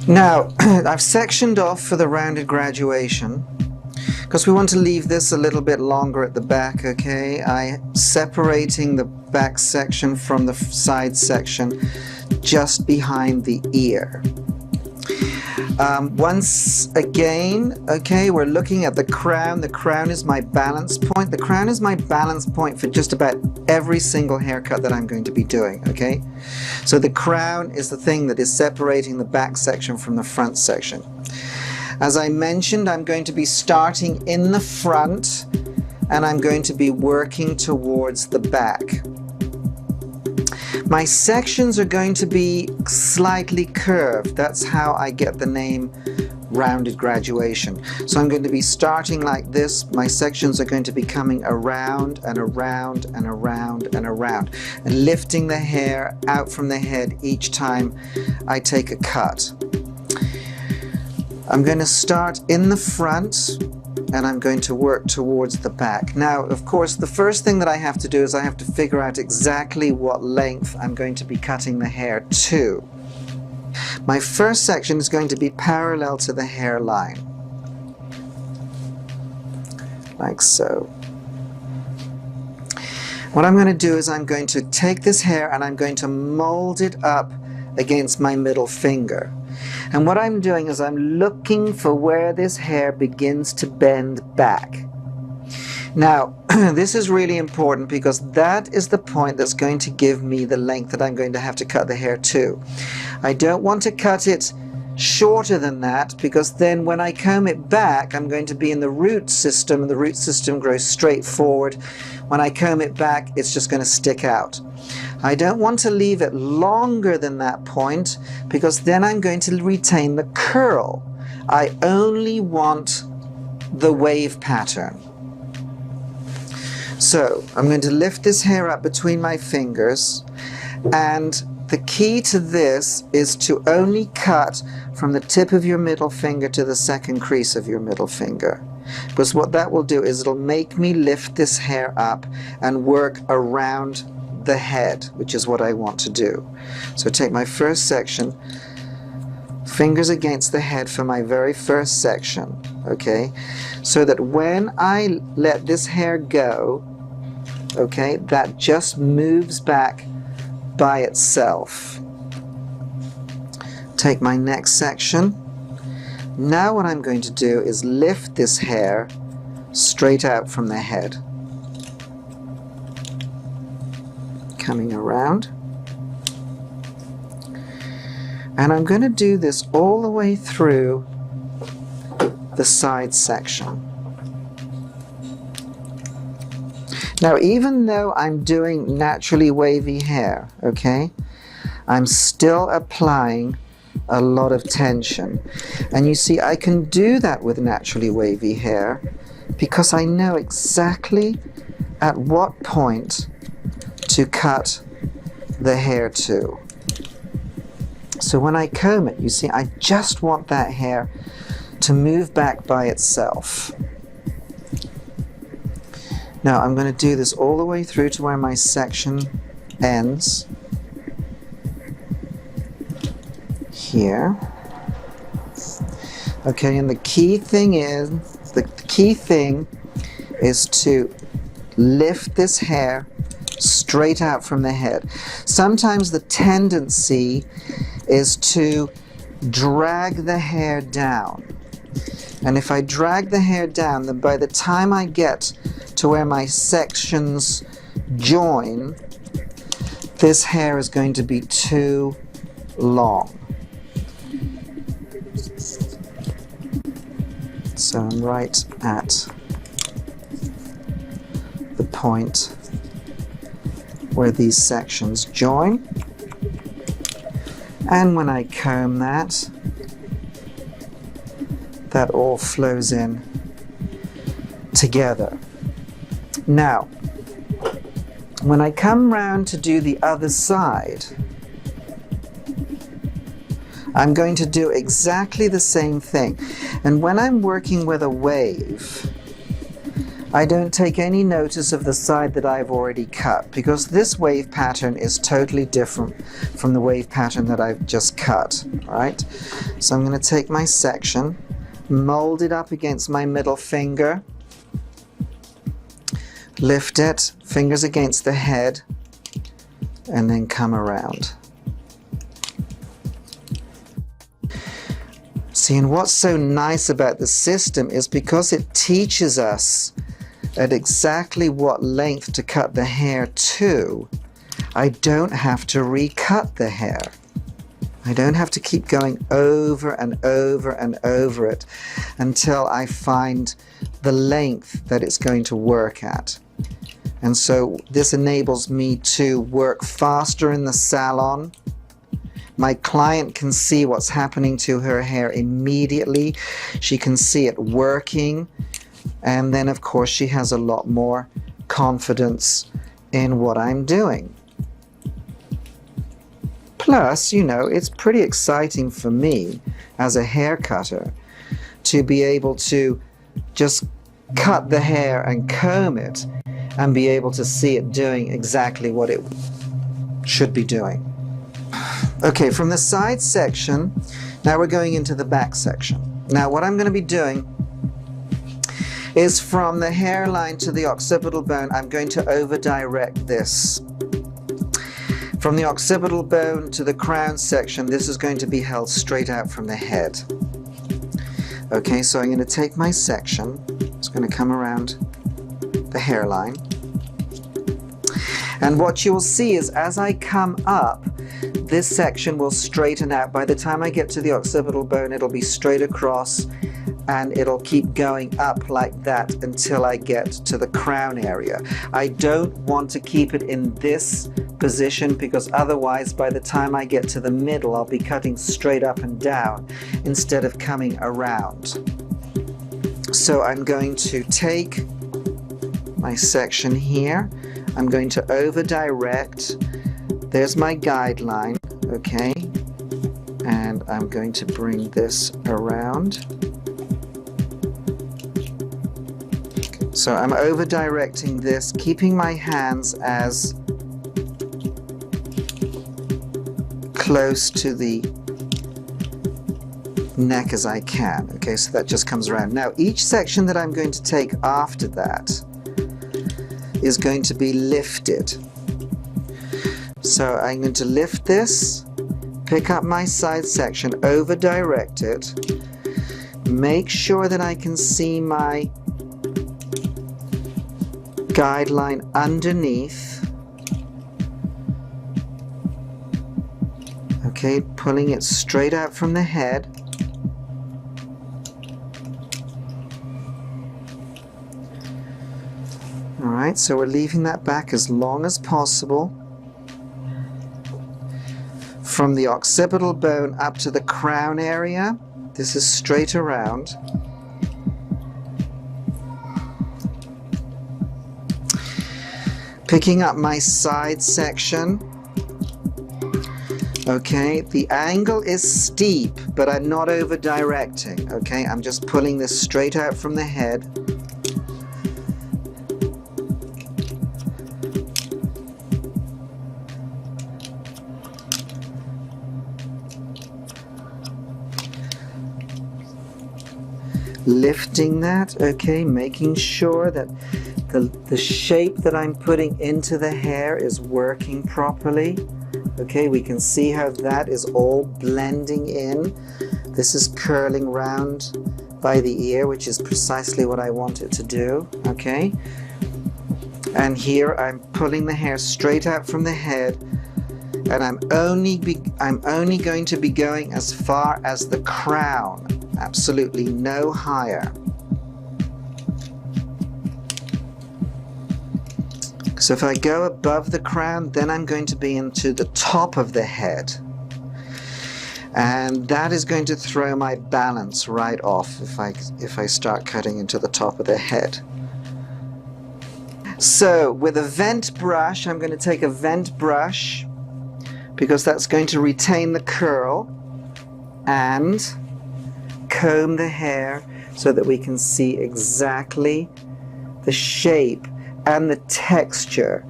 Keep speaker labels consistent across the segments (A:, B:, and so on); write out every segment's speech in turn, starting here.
A: Now, I've sectioned off for the rounded graduation because we want to leave this a little bit longer at the back, okay? I'm separating the back section from the side section just behind the ear. Once again, okay, we're looking at the crown. The crown is my balance point. The crown is my balance point for just about every single haircut that I'm going to be doing, okay? So the crown is the thing that is separating the back section from the front section. As I mentioned, I'm going to be starting in the front and I'm going to be working towards the back. My sections are going to be slightly curved. That's how I get the name rounded graduation. So I'm going to be starting like this. My sections are going to be coming around and around and around and around and lifting the hair out from the head each time I take a cut. I'm going to start in the front and I'm going to work towards the back. Now, of course, the first thing that I have to do is I have to figure out exactly what length I'm going to be cutting the hair to. My first section is going to be parallel to the hairline, like so. What I'm going to do is I'm going to take this hair and I'm going to mold it up against my middle finger. And what I'm doing is I'm looking for where this hair begins to bend back. Now, this is really important because that is the point that's going to give me the length that I'm going to have to cut the hair to. I don't want to cut it shorter than that because then when I comb it back, I'm going to be in the root system and the root system grows straight forward. When I comb it back, it's just going to stick out. I don't want to leave it longer than that point because then I'm going to retain the curl. I only want the wave pattern. So I'm going to lift this hair up between my fingers, and the key to this is to only cut from the tip of your middle finger to the second crease of your middle finger. Because what that will do is it'll make me lift this hair up and work around the head, which is what I want to do. So take my first section, fingers against the head for my very first section, okay? So that when I let this hair go, okay, that just moves back by itself. Take my next section. Now what I'm going to do is lift this hair straight out from the head. Coming around. And I'm going to do this all the way through the side section. Now, even though I'm doing naturally wavy hair, okay, I'm still applying a lot of tension. And you see, I can do that with naturally wavy hair because I know exactly at what point to cut the hair to. So when I comb it, you see, I just want that hair to move back by itself. Now I'm going to do this all the way through to where my section ends. Here. Okay, and the key thing is to lift this hair straight out from the head. Sometimes the tendency is to drag the hair down. And if I drag the hair down, then by the time I get to where my sections join, this hair is going to be too long. So I'm right at the point where these sections join. And when I comb that, that all flows in together. Now, when I come round to do the other side, I'm going to do exactly the same thing. And when I'm working with a wave, I don't take any notice of the side that I've already cut because this wave pattern is totally different from the wave pattern that I've just cut, right? So I'm going to take my section, mold it up against my middle finger, lift it, fingers against the head, and then come around. See, and what's so nice about the system is because it teaches us at exactly what length to cut the hair to, I don't have to recut the hair. I don't have to keep going over and over and over it until I find the length that it's going to work at. And so this enables me to work faster in the salon. My client can see what's happening to her hair immediately. She can see it working. And then, of course, she has a lot more confidence in what I'm doing. Plus, you know, it's pretty exciting for me as a hair cutter to be able to just cut the hair and comb it and be able to see it doing exactly what it should be doing. Okay, from the side section, now we're going into the back section. Now, what I'm going to be doing is from the hairline to the occipital bone, I'm going to over-direct this. From the occipital bone to the crown section, this is going to be held straight out from the head. Okay, so I'm going to take my section, it's going to come around the hairline. And what you will see is as I come up, this section will straighten out. By the time I get to the occipital bone, it'll be straight across, and it'll keep going up like that until I get to the crown area. I don't want to keep it in this position because otherwise by the time I get to the middle I'll be cutting straight up and down instead of coming around. So I'm going to take my section here, I'm going to over direct, there's my guideline, okay, and I'm going to bring this around. So I'm over directing this, keeping my hands as close to the neck as I can. Okay, so that just comes around. Now each section that I'm going to take after that is going to be lifted. So I'm going to lift this, pick up my side section, over direct it, make sure that I can see my guideline underneath. Okay, pulling it straight out from the head. Alright, so we're leaving that back as long as possible. From the occipital bone up to the crown area, this is straight around. Picking up my side section. Okay, the angle is steep, but I'm not over directing. Okay, I'm just pulling this straight out from the head. Lifting that, okay, making sure that the shape that I'm putting into the hair is working properly. Okay, we can see how that is all blending in. This is curling round by the ear, which is precisely what I want it to do. Okay, and here I'm pulling the hair straight out from the head, and I'm only going to be going as far as the crown, absolutely no higher. So if I go above the crown, then I'm going to be into the top of the head. And that is going to throw my balance right off if I start cutting into the top of the head. So with a vent brush, I'm going to take a vent brush because that's going to retain the curl, and comb the hair so that we can see exactly the shape and the texture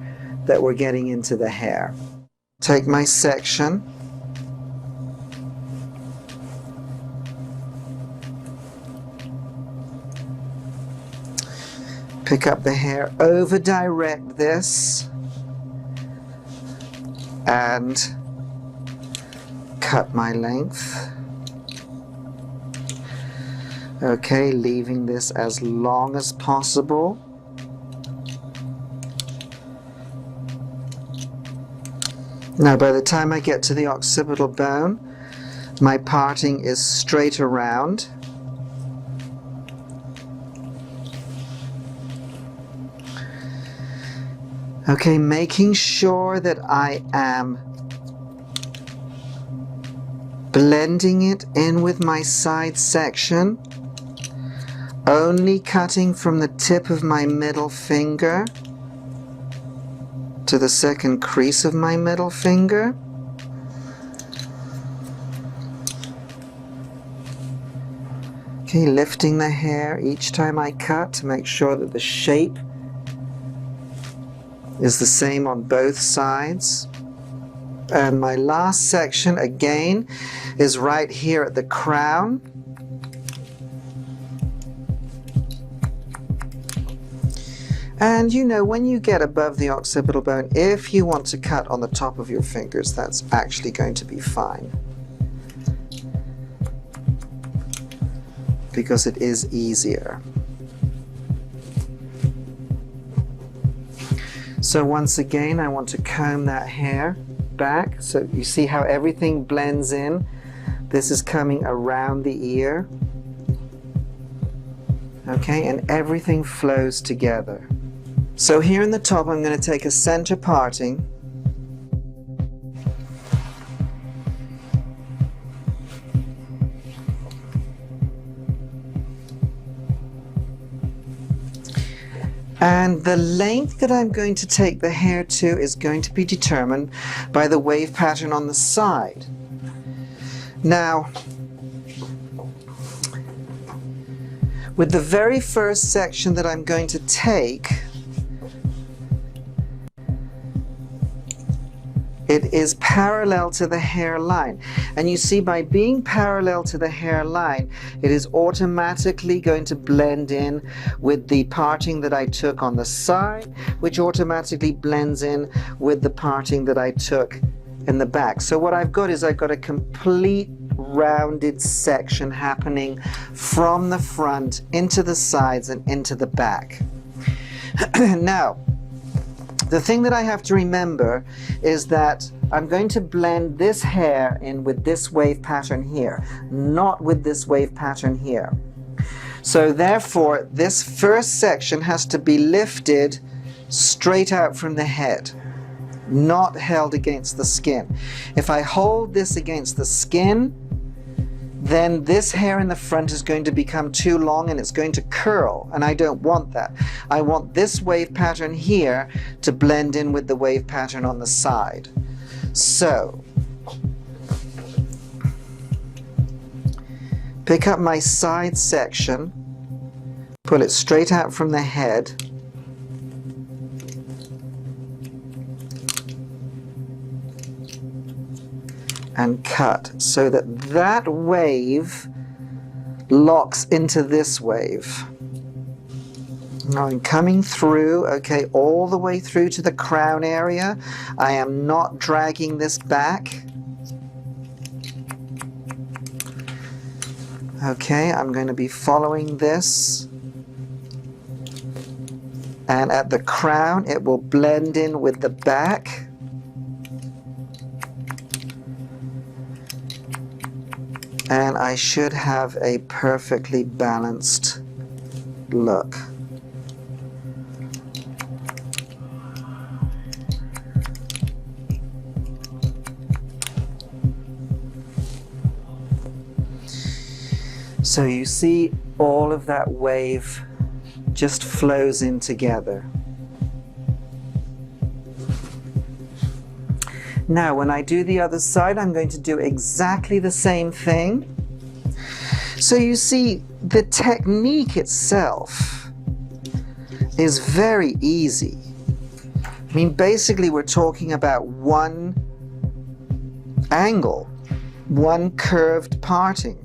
A: that we're getting into the hair. Take my section, pick up the hair, over direct this, and cut my length. Okay, leaving this as long as possible. Now by the time I get to the occipital bone, my parting is straight around. Okay, making sure that I am blending it in with my side section, only cutting from the tip of my middle finger to the second crease of my middle finger. Okay, lifting the hair each time I cut to make sure that the shape is the same on both sides. And my last section again is right here at the crown. And you know, when you get above the occipital bone, if you want to cut on the top of your fingers, that's actually going to be fine, because it is easier. So once again, I want to comb that hair back. So you see how everything blends in. This is coming around the ear. Okay, and everything flows together. So here in the top, I'm going to take a center parting. And the length that I'm going to take the hair to is going to be determined by the wave pattern on the side. Now, with the very first section that I'm going to take, it is parallel to the hairline. And you see, by being parallel to the hairline, it is automatically going to blend in with the parting that I took on the side, which automatically blends in with the parting that I took in the back. So what I've got is I've got a complete rounded section happening from the front into the sides and into the back. Now, the thing that I have to remember is that I'm going to blend this hair in with this wave pattern here, not with this wave pattern here. So therefore, this first section has to be lifted straight out from the head, not held against the skin. If I hold this against the skin, then this hair in the front is going to become too long and it's going to curl, and I don't want that. I want this wave pattern here to blend in with the wave pattern on the side. So, pick up my side section, pull it straight out from the head, and cut so that that wave locks into this wave. Now I'm coming through, okay, all the way through to the crown area. I am not dragging this back. Okay, I'm going to be following this. And at the crown, it will blend in with the back. And I should have a perfectly balanced look. So you see all of that wave just flows in together. Now when I do the other side, I'm going to do exactly the same thing. So you see, the technique itself is very easy. I mean, basically we're talking about one angle, one curved parting.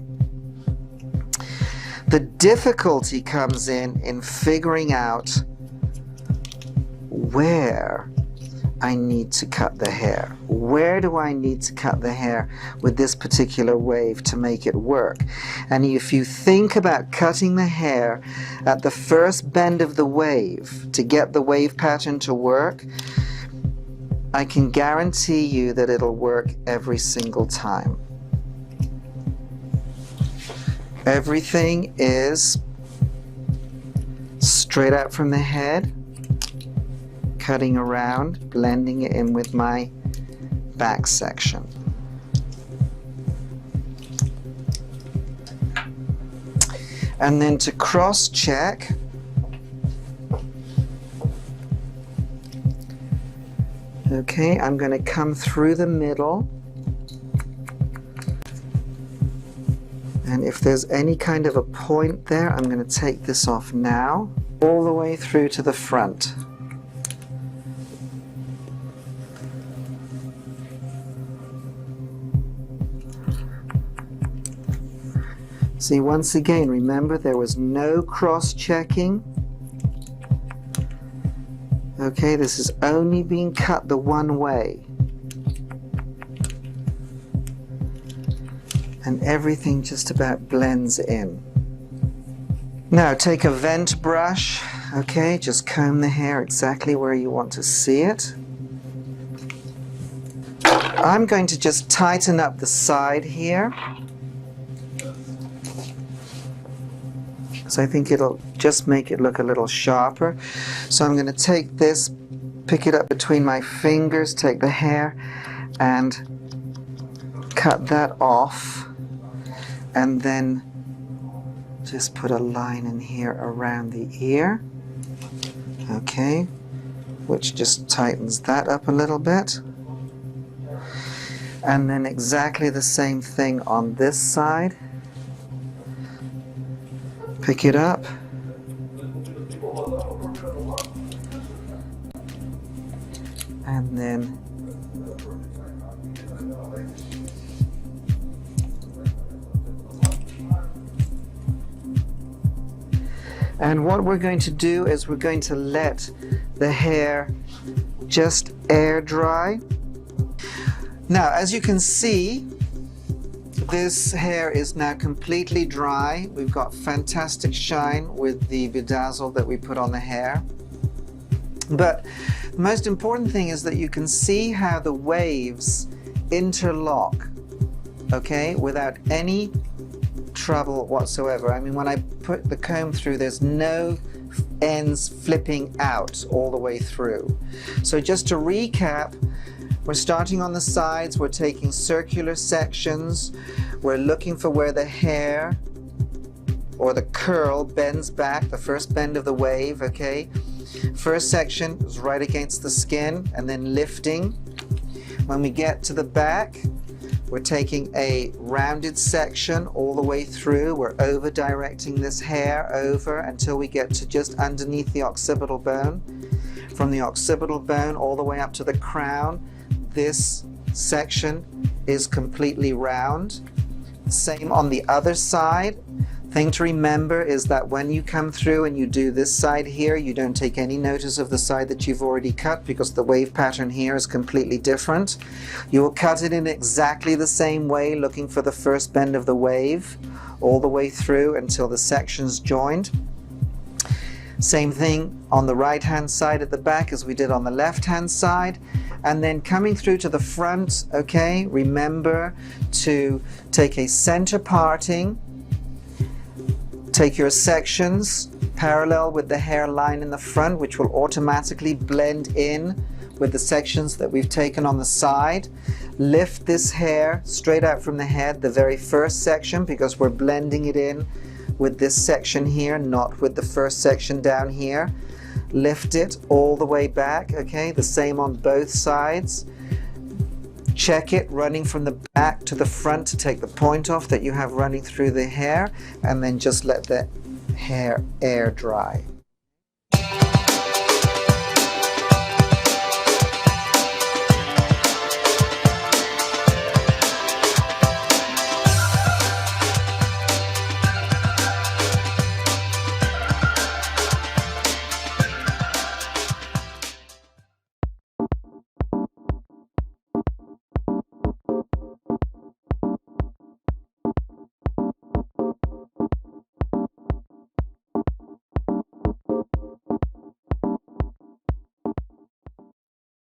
A: The difficulty comes in figuring out where I need to cut the hair. Where do I need to cut the hair with this particular wave to make it work? And if you think about cutting the hair at the first bend of the wave to get the wave pattern to work, I can guarantee you that it'll work every single time. Everything is straight out from the head, cutting around, blending it in with my back section. And then to cross check, okay, I'm going to come through the middle, and if there's any kind of a point there, I'm going to take this off now, all the way through to the front. See, once again, remember there was no cross-checking. Okay, this is only being cut the one way. And everything just about blends in. Now take a vent brush, okay, just comb the hair exactly where you want to see it. I'm going to just tighten up the side here. So I think it'll just make it look a little sharper. So I'm going to take this, pick it up between my fingers, take the hair and cut that off, and then just put a line in here around the ear, okay, which just tightens that up a little bit. And then exactly the same thing on this side. Pick it up, and then what we're going to do is we're going to let the hair just air dry. Now, as you can see, this hair is now completely dry. We've got fantastic shine with the bedazzle that we put on the hair. But the most important thing is that you can see how the waves interlock, okay, without any trouble whatsoever. I mean, when I put the comb through, there's no ends flipping out all the way through. So just to recap, we're starting on the sides, we're taking circular sections, we're looking for where the hair or the curl bends back, the first bend of the wave, okay? First section is right against the skin and then lifting. When we get to the back, we're taking a rounded section all the way through. We're over directing this hair over until we get to just underneath the occipital bone. From the occipital bone all the way up to the crown, this section is completely round. Same on the other side. Thing to remember is that when you come through and you do this side here, you don't take any notice of the side that you've already cut because the wave pattern here is completely different. You will cut it in exactly the same way, looking for the first bend of the wave all the way through until the section's joined. Same thing on the right hand side at the back as we did on the left hand side. And then coming through to the front, okay, remember to take a center parting, take your sections parallel with the hairline in the front, which will automatically blend in with the sections that we've taken on the side. Lift this hair straight out from the head, the very first section, because we're blending it in with this section here, not with the first section down here. Lift it all the way back, okay? The same on both sides. Check it running from the back to the front to take the point off that you have running through the hair, and then just let the hair air dry.